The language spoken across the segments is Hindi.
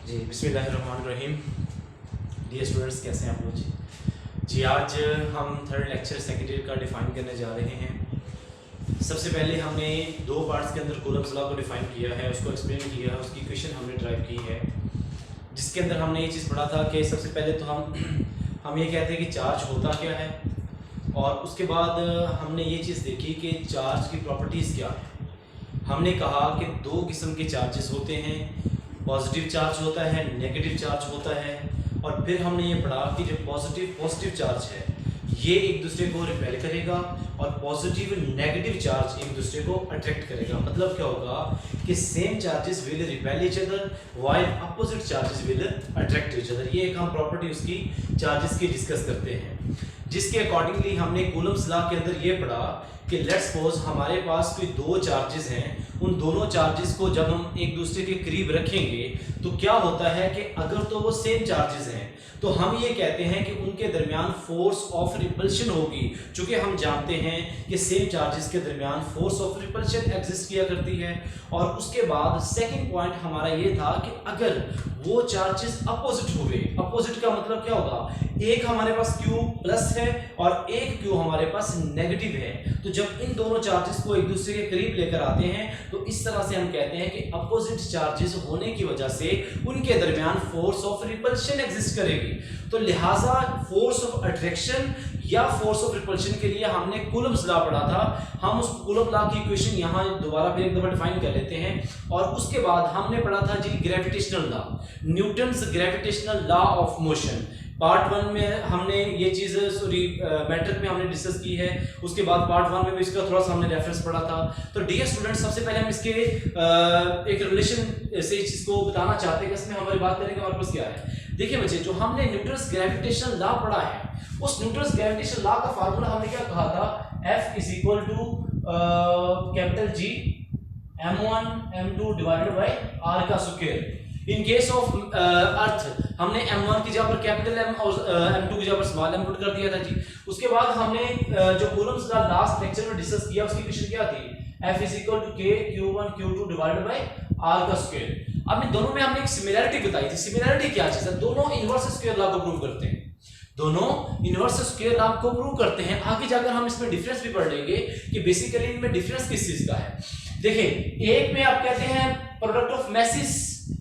जी बिस्मिल्लाहिर्रहमानिर्रहीम। डियर स्टूडेंट्स, कैसे हैं आप लोग जी। आज हम थर्ड लेक्चर सेकेंड ईयर का डिफ़ाइन करने जा रहे हैं। सबसे पहले हमने दो पार्ट्स के अंदर कूलम्स लॉ को डिफ़ाइन किया है, उसको एक्सप्लेन किया है, उसकी इक्वेशन हमने ड्राइव की है, जिसके अंदर हमने ये चीज़ पढ़ा था कि सबसे पहले तो हम ये कहते हैं कि चार्ज होता क्या है, और उसके बाद हमने ये चीज़ देखी कि चार्ज की प्रॉपर्टीज़ क्या है। हमने कहा कि दो किस्म के चार्जेस होते हैं, पॉजिटिव चार्ज होता है, नेगेटिव चार्ज होता है। और फिर हमने ये पढ़ा कि जो पॉजिटिव चार्ज है ये एक दूसरे को रिपेल करेगा और पॉजिटिव नेगेटिव चार्ज एक दूसरे को अट्रैक्ट करेगा। मतलब क्या होगा कि same charges will repel each other while opposite charges will attract each other. ये एक हम प्रॉपर्टी उसकी चार्जेस की डिस्कस करते हैं, जिसके अकॉर्डिंगली हमने कूलम्स लॉ के अंदर ये पढ़ा कि लेट्स सपोज हमारे पास कोई दो चार्जेस हैं, उन दोनों चार्जेस को जब हम एक दूसरे के करीब रखेंगे तो क्या होता है कि अगर तो वो सेम चार्जेस हैं तो हम ये कहते हैं कि उनके दरमियान फोर्स ऑफ रिपल्शन होगी, क्योंकि हम जानते हैं कि सेम चार्जेस के दरमियान फोर्स ऑफ रिपल्शन एग्जिस्ट किया करती है। और उसके बाद सेकंड पॉइंट हमारा ये था कि अगर वो चार्जेस अपोजिट हुए, अपोजिट का मतलब क्या होगा, एक हमारे पास Q प्लस है और एक Q हमारे पास नेगेटिव है, तो जब इन दोनों चार्जेस को एक दूसरे के करीब लेकर आते हैं तो इस तरह से हम कहते हैं कि अपोजिट चार्जेस होने की वजह से उनके दरमियान फोर्स ऑफ रिपल्शन एग्जिस्ट करेगी। तो लिहाजा फोर्स ऑफ अट्रैक्शन या फोर्स ऑफ रिपल्शन के लिए हमने कूलम्स लॉ पढ़ा था। हम उस कूलम लॉ की इक्वेशन यहाँ दोबारा फिर एक दफा डिफाइन कर लेते हैं। और उसके बाद हमने पढ़ा था जी gravitational law, Newton's gravitational law of motion. Part 1 में हमने ये चीज़ मैट्रिक में हमने डिस्कस की है, उसके बाद पार्ट 1 में भी इसका थोड़ा सा हमने रेफरेंस पढ़ा था। तो डियर स्टूडेंट्स, सबसे पहले हम इसके एक रिलेशन से इस चीज़ को बताना चाहते हैं कि इसमें हमारी बात करने का हमारे पास क्या है। देखिए बच्चे, जो हमने न्यूटन्स ग्रेविटेशनल लॉ पढ़ा है, उस न्यूटन्स ग्रेविटेशनल लॉ का फार्मूला हमने क्या कहा था, F = capital G m1 m2 divided by r का square. In case of earth हमने m1 की जगह पर कैपिटल M और m2 की जगह पर स्मॉल m पुट कर दिया था जी। उसके बाद हमने जो कूलम्स का लास्ट लेक्चर में डिस्कस किया, उसकी इक्वेशन क्या थी, F = K Q1 Q2 divided by r का स्क्वायर। अब इन दोनों में हमने एक सिमिलरिटी बताई थी। सिमिलरिटी क्या चीज है, दोनों इनवर्स स्क्वायर लॉ को प्रूव करते हैं, दोनों इनवर्स स्क्वायर लॉ को प्रूव करते हैं। आगे जाकर हम इसमें डिफरेंस भी पढ़ लेंगे कि बेसिकली इनमें डिफरेंस किस चीज का है। देखिए, एक में आप कहते हैं प्रोडक्ट ऑफ मैसेज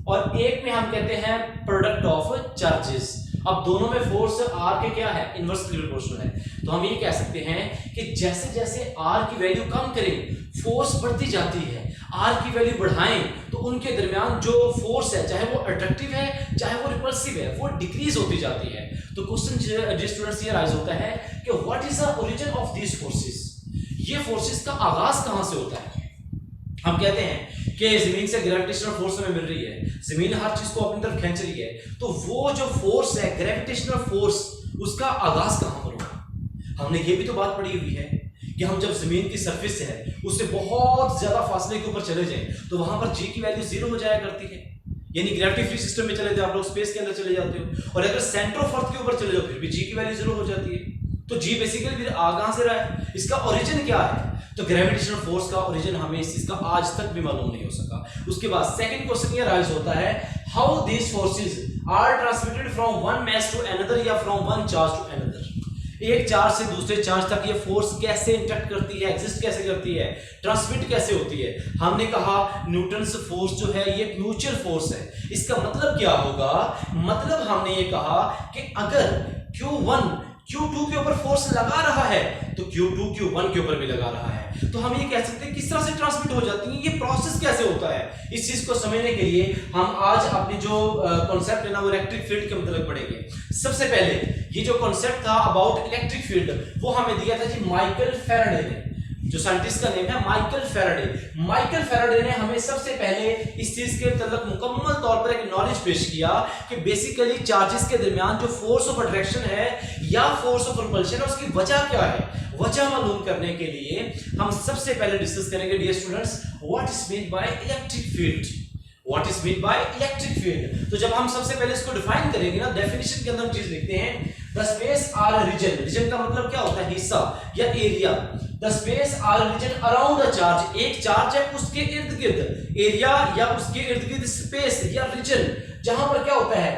और एक में हम कहते हैं प्रोडक्ट ऑफ चार्जेस। अब दोनों में फोर्स R के क्या है, इनवर्सली प्रोपोर्शनल है। तो हम ये कह सकते हैं कि जैसे जैसे R की वैल्यू कम करें फोर्स बढ़ती जाती है, R की वैल्यू बढ़ाएं तो उनके दरमियान जो फोर्स है, चाहे वो अट्रैक्टिव है चाहे वो रिपल्सिव है, वो डिक्रीज होती जाती है। तो क्वेश्चन स्टूडेंट्स ये राइज होता है कि what is the origin of these forces, ये फोर्सेस का आगाज कहां से होता है। हम कहते हैं कि जमीन से ग्रेविटेशनल फोर्स हमें मिल रही है, जमीन हर चीज को अपनी तरफ खींच रही है, तो वो जो फोर्स है ग्रेविटेशनल फोर्स, उसका आगाज कहां पर होगा। हमने ये भी तो बात पढ़ी हुई है कि हम जब जमीन की सरफेस है उससे बहुत ज्यादा फासले के ऊपर चले जाएं तो वहां पर G की वैल्यू 0 हो जाया करती है, यानी ग्रेविटी फ्री सिस्टम में चले जाओ आप लोग, स्पेस के अंदर चले जाते हो, और अगर सेंटर ऑफ अर्थ के ऊपर चले जाओ फिर भी G की वैल्यू 0 हो जाती है। तो G बेसिकली फिर कहां से रहा है, इसका ओरिजिन क्या है। तो ग्रेविटेशनल फोर्स का ओरिजिन हमें इस चीज का आज तक भी मालूम नहीं हो सका। उसके बाद सेकंड क्वेश्चन ये राइज होता है, how these forces are transmitted from one mass to another या from one charge to another. एक चार्ज से दूसरे चार्ज तक ये फोर्स कैसे इंटरेक्ट करती है, एग्जिस्ट कैसे करती है, ट्रांसमिट कैसे होती है। हमने कहा न्यूटन्स फोर्स जो है ये म्यूचुअल फोर्स है। इसका मतलब क्या होगा, मतलब हमने ये कहा कि अगर Q1 Q2 के ऊपर फोर्स लगा रहा है तो Q2 Q1 के ऊपर भी लगा रहा है। तो हम ये कह सकते हैं किस तरह से ट्रांसमिट हो जाती है, ये प्रोसेस कैसे होता है। इस चीज को समझने के लिए हम आज अपनी जो कॉन्सेप्ट है ना वो इलेक्ट्रिक फील्ड के मतलब पढ़ेंगे। सबसे पहले ये जो कॉन्सेप्ट था अबाउट इलेक्ट्रिक फील्ड वो हमें दिया था जी माइकल फैराडे ने, जो साइंटिस्ट का नेम है माइकल फैराडे। माइकल फैराडे ने हमें सबसे पहले इस चीज के मतलब मुकम्मल तौर पर एक नॉलेज पेश किया कि बेसिकली चार्जेस के दरमियान जो फोर्स ऑफ अट्रैक्शन है या फोर्स ऑफ रिपल्शन है उसकी वजह क्या है। वजह मालूम करने के लिए हम सबसे पहले डिस्कस करेंगे dear students, what is mean by electric field. What is mean by electric field, तो जब हम सबसे पहले इसको डिफाइन करेंगे ना, डेफिनेशन के अंदर चीज लिखते हैं, the space or region. Region का मतलब क्या होता है, हिस्सा या area. The space or region around the charge, एक चार्ज है उसके इर्द गिर्द एरिया या उसके इर्द गिर्द स्पेस या रीजन जहां पर क्या होता है,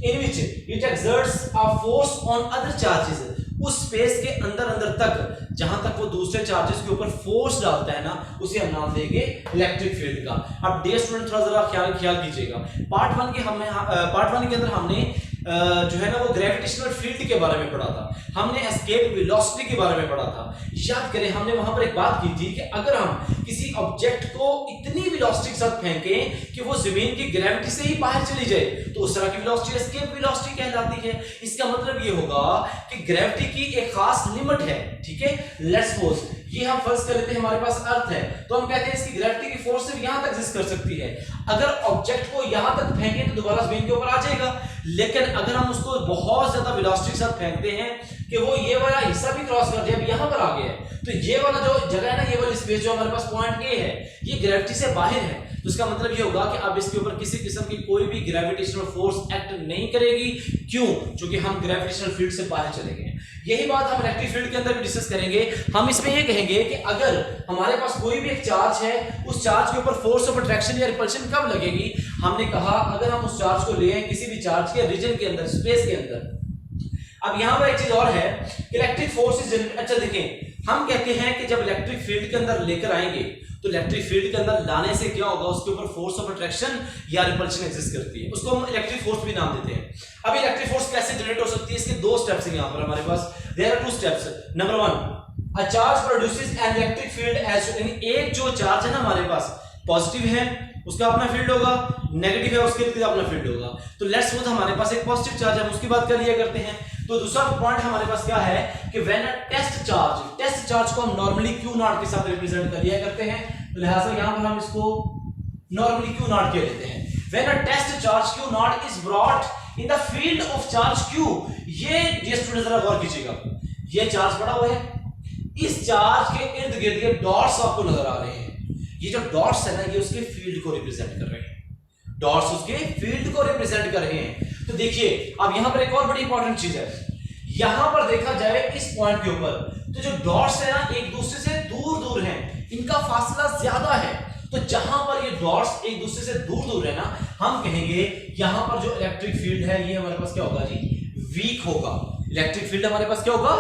in which it exerts a force on other charges, उस स्पेस के अंदर अंदर तक जहां तक वो दूसरे चार्जेस के ऊपर फोर्स डालता है ना, उसे हम नाम देंगे इलेक्ट्रिक फील्ड का। अब डियर स्टूडेंट थोड़ा जरा ख्याल कीजिएगा, पार्ट वन के अंदर हमने जो है ना वो ग्रेविटेशनल फील्ड के बारे में पढ़ा था, हमने एस्केप वेलोसिटी के बारे में पढ़ा था। याद करें हमने वहां पर एक बात की थी कि अगर हम किसी ऑब्जेक्ट को इतनी वेलोसिटी के साथ फेंकें कि वो जमीन की ग्रेविटी से ही बाहर चली जाए तो उस तरह की वेलोसिटी एस्केप वेलोसिटी कहलाती है। इसका मतलब ये होगा कि ग्रेविटी की एक खास लिमिट है, ठीक है। लेट्स सपोज ये हम फर्ज कर लेते हैं हमारे पास अर्थ है, तो हम कहते हैं इसकी ग्रेविटी की फोर्स सिर्फ यहां तक एग्जिस्ट कर सकती है। अगर ऑब्जेक्ट को यहां तक फेंकें तो दोबारा जमीन के ऊपर आ जाएगा, लेकिन अगर हम उसको बहुत ज्यादा वेलोसिटी के साथ फेंकते हैं कि वो ये वाला हिस्सा भी क्रॉस कर दिया, अब यहां पर आ गया है, तो ये वाला जो जगह है ना, ये वाली स्पेस जो हमारे पास पॉइंट ए है, ये ग्रेविटी से बाहर है, तो इसका मतलब ये होगा कि अब इसके ऊपर किसी किस्म की कोई भी ग्रेविटेशनल फोर्स एक्ट नहीं करेगी। क्यों? क्योंकि हम ग्रेविटेशनल फील्ड से बाहर चले गए। यही बात हम इलेक्ट्रिक फील्ड के अंदर भी डिस्कस करेंगे। हम इसमें ये कहेंगे कि अगर हमारे पास कोई भी एक चार्ज है, उस चार्ज के ऊपर फोर्स ऑफ अट्रैक्शन या रिपल्शन कब लगेगी? हमने कहा अगर हम उस चार्ज को ले आए किसी भी चार्ज के रीजन के अंदर, स्पेस के अंदर। अब यहां पर एक चीज और है, इलेक्ट्रिक फोर्स इज, अच्छा देखें, हम कहते हैं कि जब इलेक्ट्रिक फील्ड के अंदर लेकर आएंगे तो इलेक्ट्रिक फील्ड के अंदर लाने से क्या होगा, उसके ऊपर फोर्स ऑफ अट्रैक्शन या रिपल्शन एग्जिस्ट करती है, उसको हम इलेक्ट्रिक फोर्स भी नाम देते हैं। अब इलेक्ट्रिक फोर्स कैसे जनरेट हो सकती है, इसके दो स्टेप्स हैं यहां पर हमारे पास। There are two steps. Number one, a charge produces an electric field as, एक जो चार्ज है ना हमारे पास, पॉजिटिव है उसका अपना फील्ड होगा, नेगेटिव है उसके लिए अपना फील्ड होगा। तो लेट्स सपोज हमारे पास एक पॉजिटिव चार्ज है, हम उसकी बात कर लिया करते हैं। तो दूसरा पॉइंट हमारे पास क्या है कि व्हेन अ टेस्ट चार्ज को हम नॉर्मली Q नॉट के साथ रिप्रेजेंट कर लिया करते हैं, तो लिहाजा यहां पर हम इसको नॉर्मली Q नॉट कह लेते हैं। When a test charge Q naught is brought in the field of charge Q, ये स्टूडेंट जरा गौर कीजिएगा, ये चार्ज पड़ा हुआ है, इस चार्ज के इर्द गिर्द ये डॉट्स आपको नजर आ रहे हैं, ये जो डॉट्स है ना ये उसके फील्ड को रिप्रेजेंट कर रहे हैं, डॉट्स उसके फील्ड को रिप्रेजेंट कर रहे हैं। तो देखिए अब यहां पर एक और बड़ी इंपॉर्टेंट चीज है, यहां पर देखा जाए इस पॉइंट के ऊपर तो जो डॉट्स है ना एक दूसरे से दूर दूर हैं, इनका फासला ज्यादा है। तो जहां पर ये डॉट्स एक दूसरे से दूर दूर है ना, हम कहेंगे यहां पर जो इलेक्ट्रिक फील्ड है ये हमारे पास क्या होगा जी, वीक होगा। इलेक्ट्रिक फील्ड हमारे पास क्या होगा,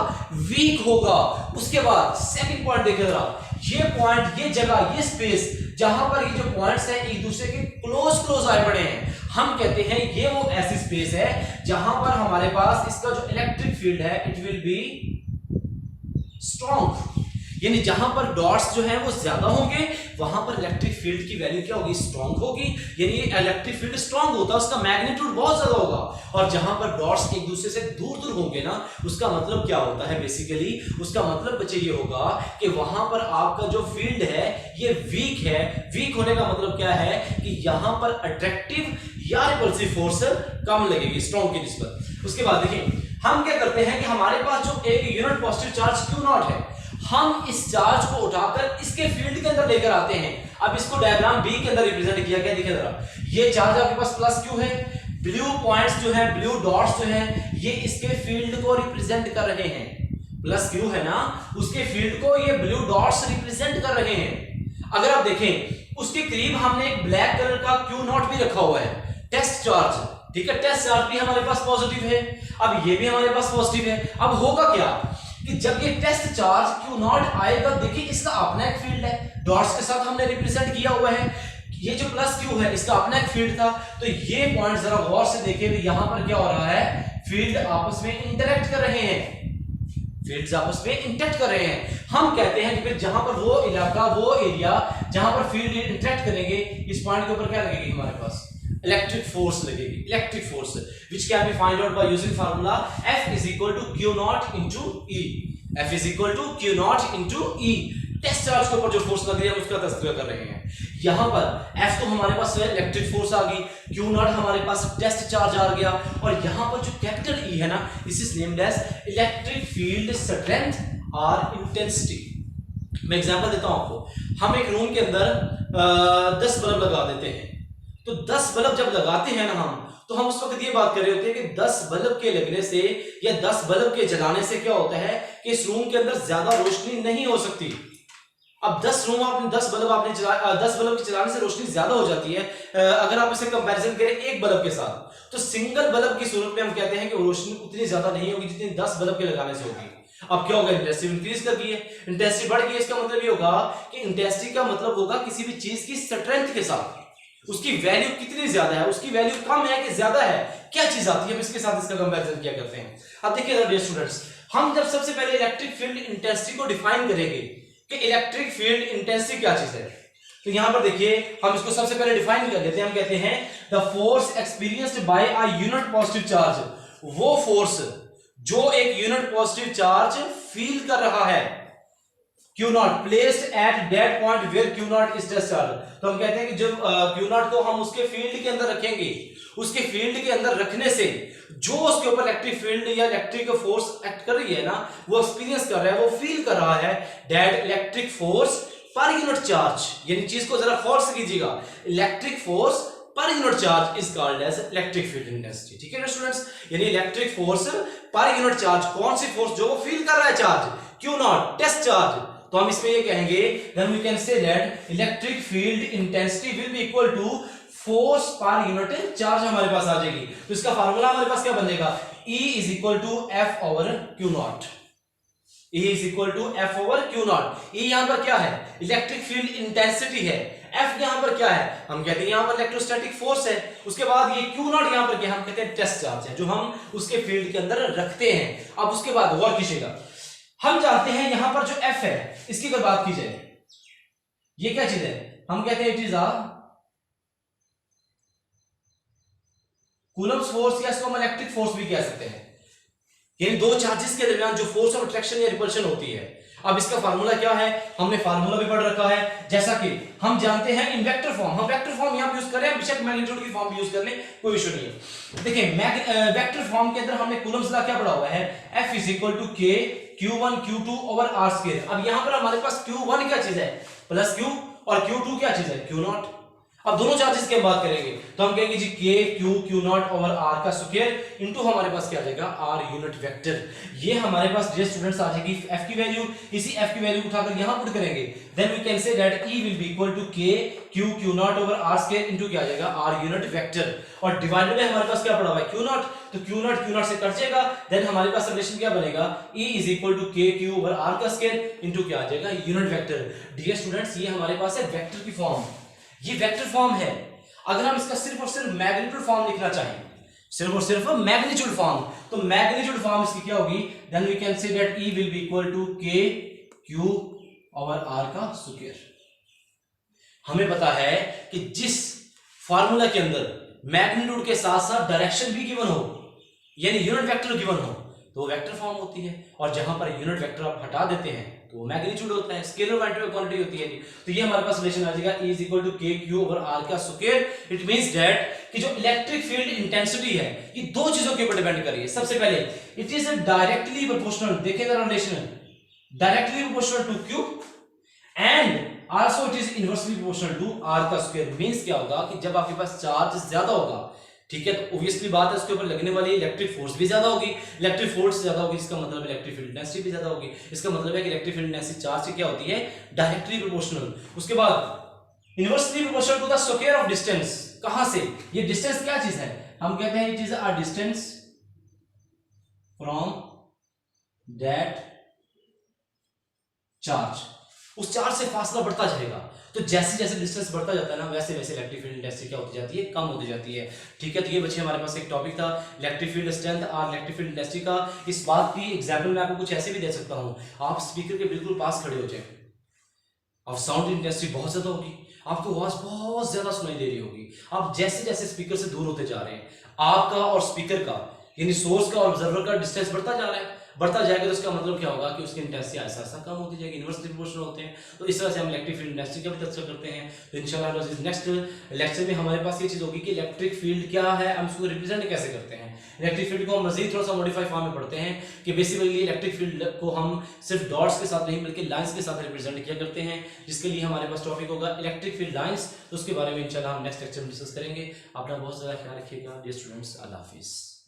वीक होगा। उसके बाद सेकंड पॉइंट देखिए जरा, ये पॉइंट, ये जगह, ये स्पेस जहां पर ये जो पॉइंट्स हैं एक दूसरे के क्लोज आए पड़े हैं, हम कहते हैं ये वो ऐसी स्पेस है जहां पर हमारे पास इसका जो इलेक्ट्रिक फील्ड है इट विल बी स्ट्रॉन्ग, यानी जहां पर डॉट्स जो है वो ज्यादा होंगे वहां पर इलेक्ट्रिक फील्ड की वैल्यू क्या होगी, स्ट्रॉन्ग होगी। यानी इलेक्ट्रिक फील्ड स्ट्रॉन्ग होता है, उसका मैग्नीट्यूड बहुत ज्यादा होगा। और जहां पर डॉट्स एक दूसरे से दूर दूर होंगे ना, उसका मतलब क्या होता है, बेसिकली उसका मतलब बच्चे ये होगा कि वहां पर आपका जो फील्ड है ये वीक है। वीक होने का मतलब क्या है कि यहां पर अट्रैक्टिव या रिपल्सिव फोर्स कम लगेगी स्ट्रॉन्ग की निस्बत। उसके बाद देखिए हम क्या करते हैं कि हमारे पास जो एक unit positive charge Q not है, हम इस चार्ज को उठाकर इसके फील्ड के अंदर लेकर आते हैं। अब इसको डायग्राम बी के अंदर रिप्रेजेंट किया गया, देखिए जरा, ये चार्ज आपके पास प्लस Q है, ब्लू पॉइंट्स जो है, ब्लू डॉट्स जो है ये इसके फील्ड को रिप्रेजेंट कर रहे हैं। प्लस Q है ना, उसके फील्ड को ये ब्लू डॉट्स रिप्रेजेंट कर रहे हैं। अगर आप देखें उसके करीब हमने एक ब्लैक कलर का Q नॉट भी रखा हुआ है, टेस्ट चार्ज, ठीक है, टेस्ट चार्ज भी हमारे पास पॉजिटिव है, अब ये भी हमारे पास पॉजिटिव है। अब होगा क्या कि जब ये टेस्ट चार्ज Q नॉट आएगा, देखिए इसका अपना एक फील्ड है, डॉट्स के साथ हमने रिप्रेजेंट किया हुआ है, ये जो प्लस Q है इसका अपना एक फील्ड था। तो ये पॉइंट जरा गौर से देखिए, तो यहां पर क्या हो रहा है, फील्ड आपस में इंटरेक्ट कर रहे हैं, फील्ड्स आपस में इंटरेक्ट कर रहे हैं। हम कहते हैं कि फिर जहां पर वो इलाका, वो एरिया जहां पर फील्ड इंटरेक्ट करेंगे, इस पॉइंट के ऊपर क्या लगेगी, हमारे पास इलेक्ट्रिक फोर्स लगेगी। Electric force which can be find out by using formula F is equal to Q naught into E. F is equal to Q naught into E. Test charge के ऊपर जो फोर्स लग रही है उसका तस्वीर कर रहे हैं। यहां पर F तो हमारे पास इलेक्ट्रिक फोर्स आ गई, Q नॉट हमारे पास टेस्ट चार्ज आ गया, और यहां पर जो कैपिटल E है ना, this is named as electric field strength और इंटेंसिटी। मैं एग्जांपल देता हूं आपको। हम एक रूम के अंदर 10 बल्ब लगा देते हैं, तो 10 बल्ब जब लगाते हैं ना हम, तो हम उस वक्त ये बात कर रहे होते हैं कि 10 बल्ब के लगने से या 10 बल्ब के जलाने से क्या होता है कि इस रूम के अंदर ज्यादा रोशनी नहीं हो सकती, अब 10 रूम आपने 10 बल्ब आपने 10 बल्ब के चलाने से रोशनी ज्यादा हो जाती है। अगर आप इसे कंपैरिजन करें एक बल्ब के साथ, तो सिंगल बल्ब की सूरत में हम कहते हैं कि रोशनी उतनी ज्यादा नहीं होगी जितनी 10 बल्ब के लगाने से होगी। अब क्या होगा, इंटेंसिटी इंक्रीज कर गई है, इंटेंसिटी बढ़ गई है। इसका मतलब ये होगा कि इंटेंसिटी का मतलब होगा किसी भी चीज की स्ट्रेंथ के साथ उसकी वैल्यू कितनी ज्यादा है, उसकी वैल्यू कम है कि ज्यादा है, क्या चीज आती है, हम इसके साथ इसका कंपैरिजन किया करते हैं। अब देखिए डियर स्टूडेंट्स, हम जब सबसे पहले इलेक्ट्रिक फील्ड इंटेंसिटी को डिफाइन करेंगे कि इलेक्ट्रिक फील्ड इंटेंसिटी क्या चीज है, तो यहां पर देखिए हम इसको सबसे पहले डिफाइन कर देते हैं। हम कहते हैं the force experienced bye a unit positive charge, वो फोर्स जो एक यूनिट पॉजिटिव चार्ज फील कर रहा है, Q naught placed at that point where Q naught is test charge. तो हम कहते हैं कि जब Q नॉट को हम उसके फील्ड के अंदर रखेंगे, उसके फील्ड के अंदर रखने से जो उसके ऊपर इलेक्ट्रिक फील्ड या इलेक्ट्रिक फोर्स एक्ट कर रही है ना, वो एक्सपीरियंस कर रहा है, वो फील कर रहा है that electric force per unit charge. यानी चीज को जरा गौर से कीजिएगा, electric force per unit charge is called as electric field intensity. ठीक है ना स्टूडेंट्स, यानी electric force per unit charge, कौन सी फोर्स, जो वो फील कर रहा है charge, Q naught test charge. तो हम इसमें ये कहेंगे then we can say that electric field intensity will be equal to force per unit charge हमारे पास आ जाएगी। तो इसका फार्मूला हमारे पास क्या बनेगा, E is equal to F over Q not. E is equal to F over Q not. E यहां पर क्या है, इलेक्ट्रिक फील्ड इंटेंसिटी है। F यहां पर क्या है, हम कहते हैं यहां पर इलेक्ट्रोस्टैटिक फोर्स है। उसके बाद ये Q नॉट यहां पर क्या, हम कहते हैं टेस्ट चार्ज है, जो हम उसके फील्ड के अंदर रखते हैं। अब उसके बाद गौर कीजिएगा, हम जानते हैं यहां पर जो F है, इसकी अगर बात की जाए, ये क्या चीज है, हम कहते हैं it is a Coulomb's force, या इसको हम इलेक्ट्रिक फोर्स भी कह सकते हैं। यानी दो चार्जेस के दरमियान जो फोर्स ऑफ अट्रैक्शन या रिपल्शन होती है। अब इसका फार्मूला क्या है, हमने फार्मूला भी पढ़ रखा है, जैसा कि हम जानते हैं इन वेक्टर फॉर्म, हम वेक्टर फॉर्म यहां यूज करें, बेशक मैग्नीट्यूड की फॉर्म भी यूज कर लें, कोई इशू नहीं है। देखिए वेक्टर फॉर्म के अंदर हमने कूलम्ब्स लॉ क्या पढ़ा हुआ है, F is equal to K Q1 Q2 over R square. अब यहां पर हमारे पास Q1 क्या चीज है, प्लस Q, और Q2 क्या चीज है, Q नॉट। अब दोनों चार्जेस की बात करेंगे तो हम कहेंगे जी K Q naught over R का स्क्वायर इनटू हमारे पास क्या आ जाएगा, R यूनिट वेक्टर। ये हमारे पास डियर स्टूडेंट्स आ जाएगी F की वैल्यू। इसी F की वैल्यू उठाकर यहां पुट करेंगे, then we can say that E will be equal to K Q naught over R square into क्या आ जाएगा, R यूनिट वेक्टर। और डिवाइडेड में हमारे पास क्या पड़ा हुआ है, Q नॉट, तो Q नॉट से कट जाएगा, देन हमारे पास रिलेशन क्या बनेगा, E is equal to K Q over R का स्क्वायर इनटू क्या आ जाएगा, यूनिट वेक्टर। डियर स्टूडेंट्स, ये हमारे पास है वेक्टर की फॉर्म, ये वेक्टर फॉर्म है। अगर हम इसका सिर्फ और सिर्फ मैग्नीट्यूड फॉर्म लिखना चाहें, सिर्फ और सिर्फ मैग्नीट्यूड फॉर्म, तो मैग्नीट्यूड फॉर्म इसकी क्या होगी, then we can say that E will be equal to K Q over R का स्क्वायर। हमें पता है कि जिस फार्मूला के अंदर मैग्नीट्यूड के साथ साथ डायरेक्शन भी गिवन हो, यानी यूनिट वेक्टर गिवन हो, तो वो वेक्टर फॉर्म होती है। और जहां पर यूनिट वेक्टर आप हटा देते हैं तो वो मैग्नीट्यूड होता है, स्केलर क्वांटिटी होती है। तो ये हमारे पास रिलेशन आ जाएगा E is equal to K Q over R का स्क्वायर। इट मींस दैट कि जो इलेक्ट्रिक फील्ड इंटेंसिटी है, ये दो चीजों के ऊपर डिपेंड कर रही है। सबसे पहले इट इज डायरेक्टली प्रोपोर्शनल, देखिएगा relation, directly proportional to Q and also it is inversely proportional to R का स्क्वायर। मींस क्या होगा कि जब आपके पास चार्ज ज्यादा होगा, ठीक है, तो ऑब्वियसली बात है उसके ऊपर लगने वाली इलेक्ट्रिक फोर्स भी ज्यादा होगी। इलेक्ट्रिक फोर्स ज्यादा होगी, इसका मतलब इलेक्ट्रिक फील्ड इंटेंसिटी भी ज्यादा होगी। इसका मतलब है कि इलेक्ट्रिक फील्ड इंटेंसिटी चार्ज से क्या होती है, डायरेक्टली प्रोपोर्शनल। उसके बाद inversely proportional to the square of distance. कहां से, ये डिस्टेंस क्या चीज है, हम कहते हैं it is a distance from that charge. उस चार्ज से फासला बढ़ता जाएगा, तो जैसे जैसे डिस्टेंस बढ़ता जाता है ना, वैसे वैसे इलेक्ट्रिक फील्ड इंटेंसिटी क्या होती जाती है, कम होती जाती है। ठीक है, तो ये बच्चे हमारे पास एक टॉपिक था इलेक्ट्रिक फील्ड स्ट्रेंथ और इलेक्ट्रिक फील्ड इंटेंसिटी का। इस बात की एग्जाम्पल मैं आपको कुछ ऐसे भी दे सकता हूं, आप स्पीकर के बिल्कुल पास खड़े हो जाए, अब साउंड इंटेंसिटी बहुत ज्यादा होगी, आपको आवाज बहुत ज्यादा सुनाई दे रही होगी। आप जैसे जैसे स्पीकर से दूर होते जा रहे हैं, आपका और स्पीकर का यानी सोर्स का और ऑब्जर्वर का डिस्टेंस बढ़ता जा रहा है, बढ़ता जाएगा, तो इसका मतलब क्या होगा कि उसकी इंटेंसिटी ऐसा ऐसा कम होती जाएगी, इनवर्सली प्रोपोर्शनल होते हैं। तो इस तरह से हम इलेक्ट्रिक फील्ड इंटेंसिटी का भी चर्चा करते हैं। तो इंशाल्लाह नेक्स्ट लेक्चर में हमारे पास ये चीज होगी कि इलेक्ट्रिक फील्ड क्या है, हम इसको रिप्रेजेंट कैसे करते हैं। इलेक्ट्रिक फील्ड को हम मजीद थोड़ा सा मॉडिफाई फॉर्म में पढ़ते हैं कि बेसिकली इलेक्ट्रिक फील्ड को हम सिर्फ डॉट्स के साथ नहीं बल्कि लाइंस के साथ रिप्रेजेंट किया करते हैं, जिसके लिए हमारे पास टॉपिक होगा इलेक्ट्रिक फील्ड लाइंस। तो उसके बारे में इंशाल्लाह हम नेक्स्ट लेक्चर में डिस्कस करेंगे। अपना बहुत ज़्यादा ख्याल रखिएगा डियर स्टूडेंट्स, अल्लाह हाफिज़।